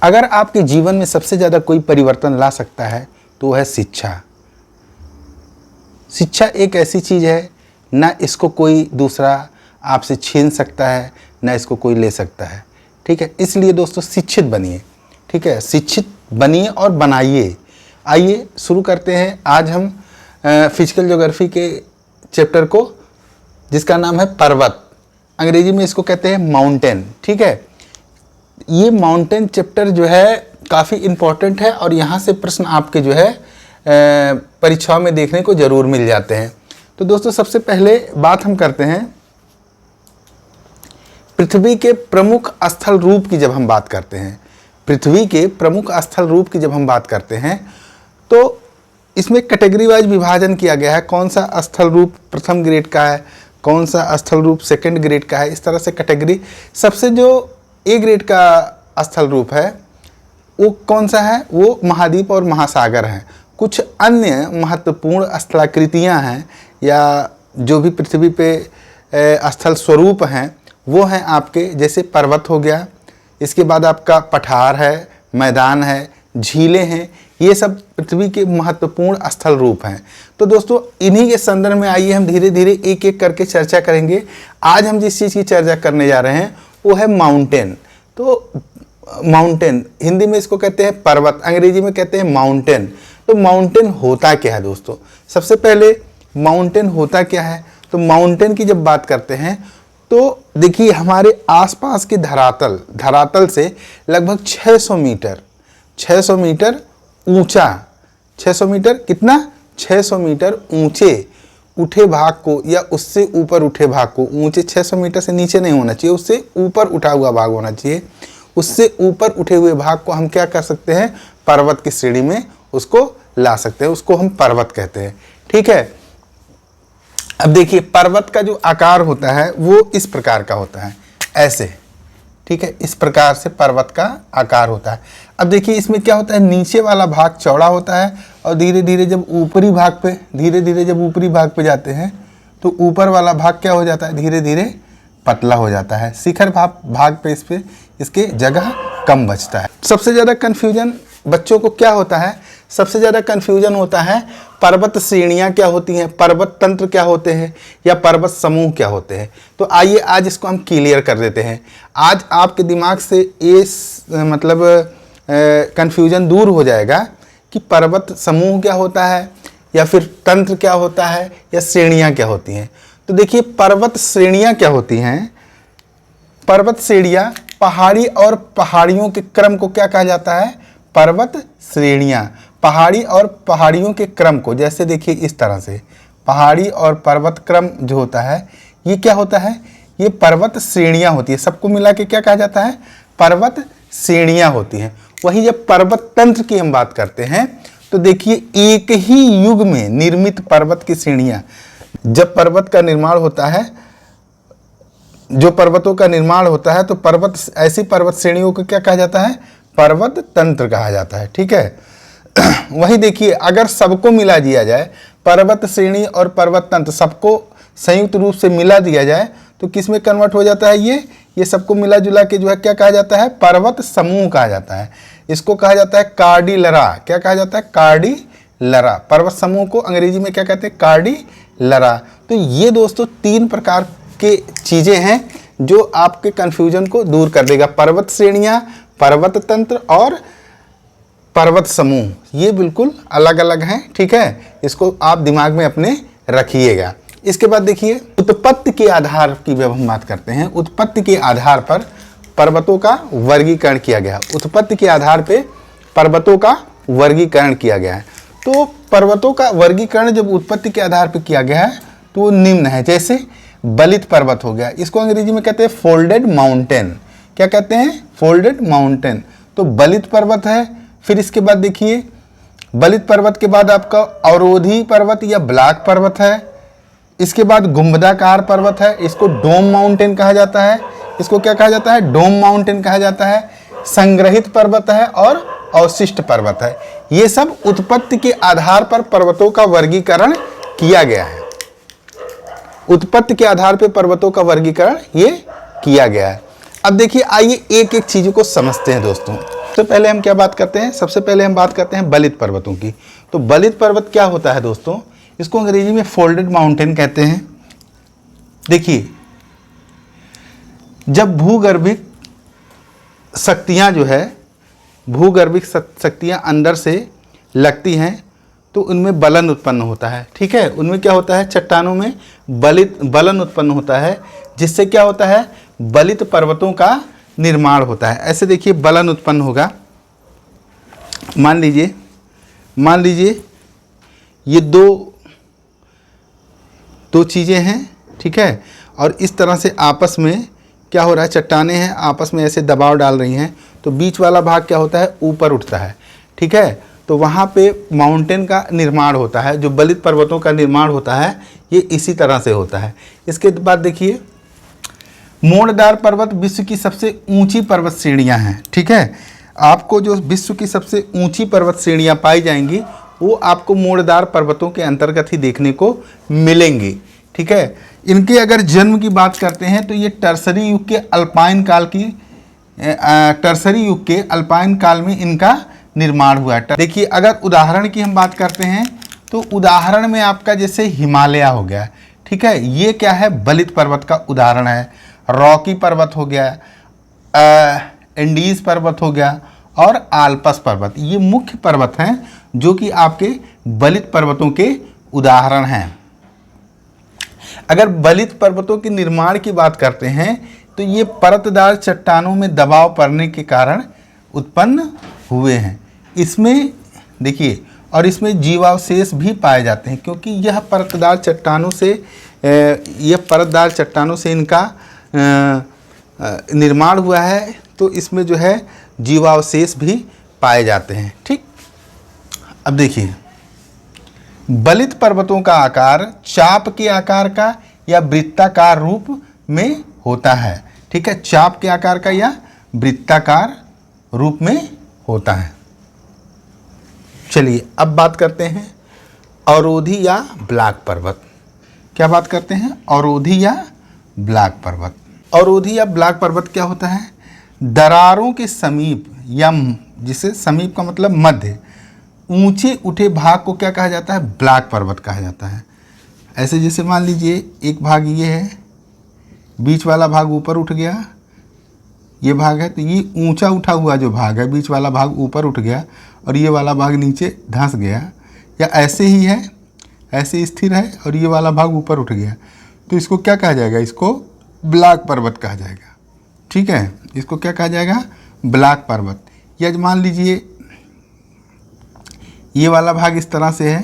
अगर आपके जीवन में सबसे ज़्यादा कोई परिवर्तन ला सकता है तो वह है शिक्षा। शिक्षा एक ऐसी चीज़ है, ना इसको कोई दूसरा आपसे छीन सकता है, ना इसको कोई ले सकता है। ठीक है, इसलिए दोस्तों शिक्षित बनिए। ठीक है, शिक्षित बनिए और बनाइए। आइए शुरू करते हैं। आज हम फिजिकल ज्योग्राफी के चैप्टर को, जिसका नाम है पर्वत, अंग्रेजी में इसको कहते हैं माउंटेन। ठीक है, ये माउंटेन चैप्टर जो है काफ़ी इम्पोर्टेंट है और यहाँ से प्रश्न आपके जो है परीक्षाओं में देखने को ज़रूर मिल जाते हैं। तो दोस्तों सबसे पहले बात हम करते हैं पृथ्वी के प्रमुख स्थल रूप की। जब हम बात करते हैं पृथ्वी के प्रमुख स्थल रूप की, जब हम बात करते हैं तो इसमें कैटेगरी वाइज विभाजन किया गया है। कौन सा स्थल रूप प्रथम ग्रेड का है, कौन सा स्थल रूप सेकंड ग्रेड का है, इस तरह से कैटेगरी। सबसे जो ए ग्रेड का स्थल रूप है वो कौन सा है, वो महाद्वीप और महासागर हैं। कुछ अन्य महत्वपूर्ण स्थलाकृतियाँ हैं या जो भी पृथ्वी पे स्थल स्वरूप हैं वो हैं आपके, जैसे पर्वत हो गया, इसके बाद आपका पठार है, मैदान है, झीलें हैं। ये सब पृथ्वी के महत्वपूर्ण स्थल रूप हैं। तो दोस्तों इन्हीं के संदर्भ में आइए हम धीरे धीरे एक एक करके चर्चा करेंगे। आज हम जिस चीज़ की चर्चा करने जा रहे हैं वो है माउंटेन। तो माउंटेन हिंदी में इसको कहते हैं पर्वत, अंग्रेजी में कहते हैं माउंटेन। तो माउंटेन होता क्या है दोस्तों? सबसे पहले माउंटेन होता क्या है? तो माउंटेन की जब बात करते हैं तो देखिए हमारे आसपास के धरातल से लगभग 600 मीटर ऊंचा, 600 मीटर कितना, 600 मीटर ऊंचे उठे भाग को या उससे ऊपर उठे भाग को, ऊंचे 600 मीटर से नीचे नहीं होना चाहिए, उससे ऊपर उठा हुआ भाग होना चाहिए। उससे ऊपर उठे हुए भाग को हम क्या कर सकते हैं, पर्वत की श्रेणी में उसको ला सकते हैं, उसको हम पर्वत कहते हैं। ठीक है, अब देखिए पर्वत का जो आकार होता है वो इस प्रकार का होता है, ऐसे। ठीक है, इस प्रकार से पर्वत का आकार होता है। अब देखिए इसमें क्या होता है, नीचे वाला भाग चौड़ा होता है और धीरे धीरे जब ऊपरी भाग पे जाते हैं तो ऊपर वाला भाग क्या हो जाता है, धीरे धीरे पतला हो जाता है। शिखर भाग पे इसके जगह कम बचता है। सबसे ज़्यादा कन्फ्यूजन बच्चों को क्या होता है, सबसे ज़्यादा कन्फ्यूजन होता है पर्वत श्रेणियाँ क्या होती हैं, पर्वत तंत्र क्या होते हैं, या पर्वत समूह क्या होते हैं। तो आइए आज इसको हम क्लियर कर देते हैं। आज आपके दिमाग से ये मतलब कन्फ्यूजन दूर हो जाएगा कि पर्वत समूह क्या होता है, या फिर तंत्र क्या होता है, या श्रेणियाँ क्या होती हैं। तो देखिए पर्वत श्रेणियाँ क्या होती हैं। पर्वत श्रेणियाँ पहाड़ी और पहाड़ियों के क्रम को क्या कहा जाता है, पर्वत श्रेणियाँ। पहाड़ी और पहाड़ियों के क्रम को, जैसे देखिए इस तरह से पहाड़ी और पर्वत क्रम जो होता है ये क्या होता है, ये पर्वत श्रेणियाँ होती है। सबको मिला के क्या कहा जाता है, पर्वत श्रेणियाँ होती हैं। वही जब पर्वत तंत्र की हम बात करते हैं तो देखिए एक ही युग में निर्मित पर्वत की श्रेणियाँ, जब पर्वत का निर्माण होता है, जो पर्वतों का निर्माण होता है तो पर्वत, ऐसी पर्वत श्रेणियों को क्या कहा जाता है, पर्वत तंत्र कहा जाता है। ठीक है, वही देखिए अगर सबको मिला दिया जाए, पर्वत श्रेणी और पर्वत तंत्र सबको संयुक्त रूप से मिला दिया जाए तो किस में कन्वर्ट हो जाता है, ये सबको मिला जुला के जो है क्या कहा जाता है, पर्वत समूह कहा जाता है। इसको कहा जाता है कार्डिलरा। क्या कहा जाता है, कार्डिलरा। पर्वत समूह को अंग्रेजी में क्या कहते हैं, कार्डिलरा। तो ये दोस्तों 3 प्रकार के चीज़ें हैं जो आपके कन्फ्यूजन को दूर कर देगा। पर्वत श्रेणियाँ, पर्वत तंत्र और पर्वत समूह, ये बिल्कुल अलग अलग हैं। ठीक है, इसको आप दिमाग में अपने रखिएगा। इसके बाद देखिए उत्पत्ति के आधार की जब हम बात करते हैं, उत्पत्ति के आधार पर पर्वतों का वर्गीकरण किया गया। उत्पत्ति के आधार पे पर्वतों का वर्गीकरण किया गया है। तो पर्वतों का वर्गीकरण जब उत्पत्ति के आधार पर किया गया है तो वो निम्न है। जैसे बलित पर्वत हो गया, इसको अंग्रेजी में कहते हैं फोल्डेड माउंटेन। क्या कहते हैं, फोल्डेड माउंटेन। तो बलित पर्वत है। फिर इसके बाद देखिए बलित पर्वत के बाद आपका अवरोधी पर्वत या ब्लॉक पर्वत है। इसके बाद गुंबदाकार पर्वत है, इसको डोम माउंटेन कहा जाता है। इसको क्या कहा जाता है, डोम माउंटेन कहा जाता है। संग्रहित पर्वत है और अवशिष्ट पर्वत है। ये सब उत्पत्ति के आधार पर पर्वतों का वर्गीकरण किया गया है। उत्पत्ति के आधार पर पर्वतों का वर्गीकरण ये किया गया है। अब देखिए आइए एक एक चीज़ों को समझते हैं दोस्तों। सबसे पहले हम क्या बात करते हैं, सबसे पहले हम बात करते हैं बलित पर्वतों की। तो बलित पर्वत क्या होता है दोस्तों, इसको अंग्रेजी में फोल्डेड माउंटेन कहते हैं। देखिए, जब भूगर्भिक शक्तियां जो है, भूगर्भिक शक्तियां अंदर से लगती हैं तो उनमें बलन उत्पन्न होता है। ठीक है, उनमें क्या होता है, चट्टानों में बलन उत्पन्न होता है, जिससे क्या होता है, बलित पर्वतों का निर्माण होता है। ऐसे देखिए बलन उत्पन्न होगा। मान लीजिए ये दो चीज़ें हैं, ठीक है, और इस तरह से आपस में क्या हो रहा है, चट्टानें हैं आपस में ऐसे दबाव डाल रही हैं, तो बीच वाला भाग क्या होता है, ऊपर उठता है। ठीक है, तो वहाँ पे माउंटेन का निर्माण होता है, जो बलित पर्वतों का निर्माण होता है ये इसी तरह से होता है। इसके बाद देखिए, मोड़दार पर्वत विश्व की सबसे ऊंची पर्वत श्रेणियां हैं। ठीक है, आपको जो विश्व की सबसे ऊंची पर्वत श्रेणियां पाई जाएंगी वो आपको मोड़दार पर्वतों के अंतर्गत ही देखने को मिलेंगी। ठीक है, इनके अगर जन्म की बात करते हैं तो ये टर्सरी युग के अल्पाइन काल में इनका निर्माण हुआ है। देखिए, अगर उदाहरण की हम बात करते हैं तो उदाहरण में आपका जैसे हिमालय हो गया। ठीक है, ये क्या है, बलित पर्वत का उदाहरण है। रॉकी पर्वत हो गया, एंडीज पर्वत हो गया और आल्पस पर्वत, ये मुख्य पर्वत हैं जो कि आपके बलित पर्वतों के उदाहरण हैं। अगर बलित पर्वतों के निर्माण की बात करते हैं तो ये परतदार चट्टानों में दबाव पड़ने के कारण उत्पन्न हुए हैं। इसमें देखिए, और इसमें जीवावशेष भी पाए जाते हैं, क्योंकि यह परतदार चट्टानों से इनका निर्माण हुआ है, तो इसमें जो है जीवावशेष भी पाए जाते हैं। ठीक, अब देखिए, बलित पर्वतों का आकार चाप के आकार का या वृत्ताकार रूप में होता है। ठीक है, चाप के आकार का या वृत्ताकार रूप में होता है। चलिए अब बात करते हैं अवरोधी या ब्लॉक पर्वत। क्या बात करते हैं, अवरोधी या ब्लॉक पर्वत। अवरोधी या ब्लॉक पर्वत क्या होता है, दरारों के समीप या जिसे समीप का मतलब मध्य ऊंचे उठे भाग को क्या कहा जाता है, ब्लॉक पर्वत कहा जाता है। ऐसे जैसे मान लीजिए एक भाग ये है, बीच वाला भाग ऊपर उठ गया, ये भाग है, तो ये ऊंचा उठा हुआ जो भाग है, बीच वाला भाग ऊपर उठ गया और ये वाला भाग नीचे धंस गया, या ऐसे ही है, ऐसे स्थिर है और ये वाला भाग ऊपर उठ गया, तो इसको क्या कहा जाएगा, इसको ब्लॉक पर्वत कहा जाएगा। ठीक है, इसको क्या कहा जाएगा, ब्लॉक पर्वत। या मान लीजिए ये वाला भाग इस तरह से है,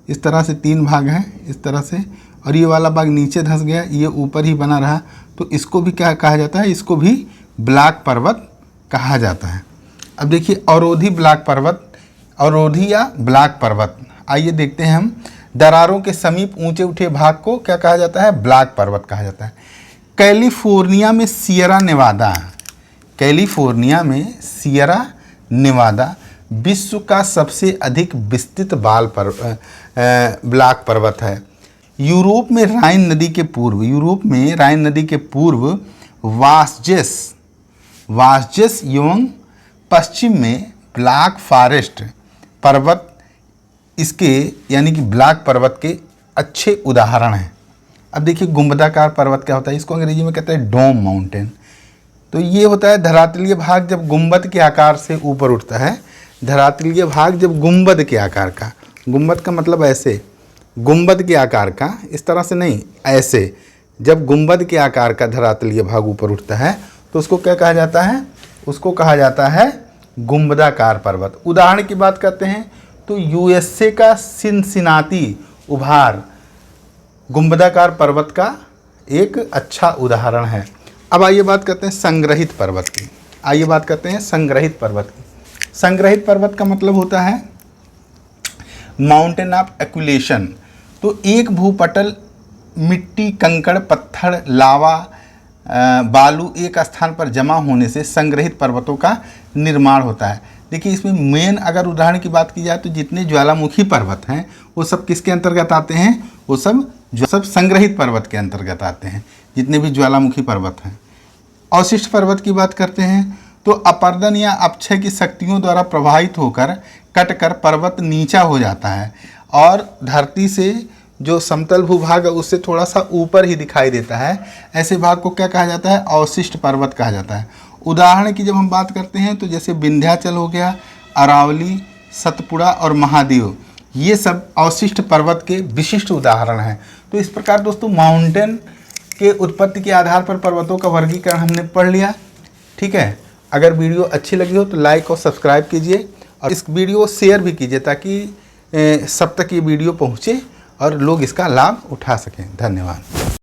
इस तरह से तीन भाग हैं इस तरह से, और ये वाला भाग नीचे धंस गया, ये ऊपर ही बना रहा, तो इसको भी क्या कहा जाता है, इसको भी ब्लॉक पर्वत कहा जाता है। अब देखिए अवरोधी ब्लॉक पर्वत, अवरोधी या ब्लॉक पर्वत, आइए देखते हैं हम। दरारों के समीप ऊंचे उठे भाग को क्या कहा जाता है, ब्लॉक पर्वत कहा जाता है। कैलिफोर्निया में सियरा नेवादा, कैलिफोर्निया में सियरा नेवादा विश्व का सबसे अधिक विस्तृत ब्लॉक पर्वत है। यूरोप में राइन नदी के पूर्व वास्जेस एवं पश्चिम में ब्लैक फॉरेस्ट पर्वत इसके यानी कि ब्लॉक पर्वत के अच्छे उदाहरण हैं। अब देखिए गुंबदाकार पर्वत क्या होता है, इसको अंग्रेजी में कहते हैं डोम माउंटेन। तो ये होता है धरातलीय भाग जब गुंबद के आकार से ऊपर उठता है, धरातलीय भाग जब गुंबद के आकार का, गुंबद का मतलब ऐसे, गुंबद के आकार का, इस तरह से नहीं, ऐसे जब गुंबद के आकार का धरातलीय भाग ऊपर उठता है तो उसको क्या कहा जाता है, उसको कहा जाता है गुंबदाकार पर्वत। उदाहरण की बात करते हैं तो यूएसए का सिनसिनाटी उभार गुंबदाकार पर्वत का एक अच्छा उदाहरण है। अब आइए बात करते हैं संग्रहित पर्वत की। आइए बात करते हैं संग्रहित पर्वत की। संग्रहित पर्वत का मतलब होता है माउंटेन ऑफ एक्यूमुलेशन। तो एक भूपटल मिट्टी, कंकड़, पत्थर, लावा, बालू एक स्थान पर जमा होने से संग्रहित पर्वतों का निर्माण होता है। देखिए इसमें मेन अगर उदाहरण की बात की जाए तो जितने ज्वालामुखी पर्वत हैं वो सब किसके अंतर्गत आते हैं, वो सब संग्रहित पर्वत के अंतर्गत आते हैं, जितने भी ज्वालामुखी पर्वत हैं। अवशिष्ट पर्वत की बात करते हैं तो अपर्दन या अपक्षय की शक्तियों द्वारा प्रभावित होकर कटकर पर्वत नीचा हो जाता है और धरती से जो समतल भूभाग है उससे थोड़ा सा ऊपर ही दिखाई देता है। ऐसे भाग को क्या कहा जाता है? अवशिष्ट पर्वत कहा जाता है। उदाहरण की जब हम बात करते हैं तो जैसे विंध्याचल हो गया, अरावली, सतपुड़ा और महादेव, ये सब अवशिष्ट पर्वत के विशिष्ट उदाहरण हैं। तो इस प्रकार दोस्तों माउंटेन के उत्पत्ति के आधार पर पर्वतों का वर्गीकरण हमने पढ़ लिया। ठीक है, अगर वीडियो अच्छी लगी हो तो लाइक और सब्सक्राइब कीजिए और इस वीडियो को शेयर भी कीजिए ताकि सब तक ये वीडियो पहुँचे और लोग इसका लाभ उठा सकें। धन्यवाद।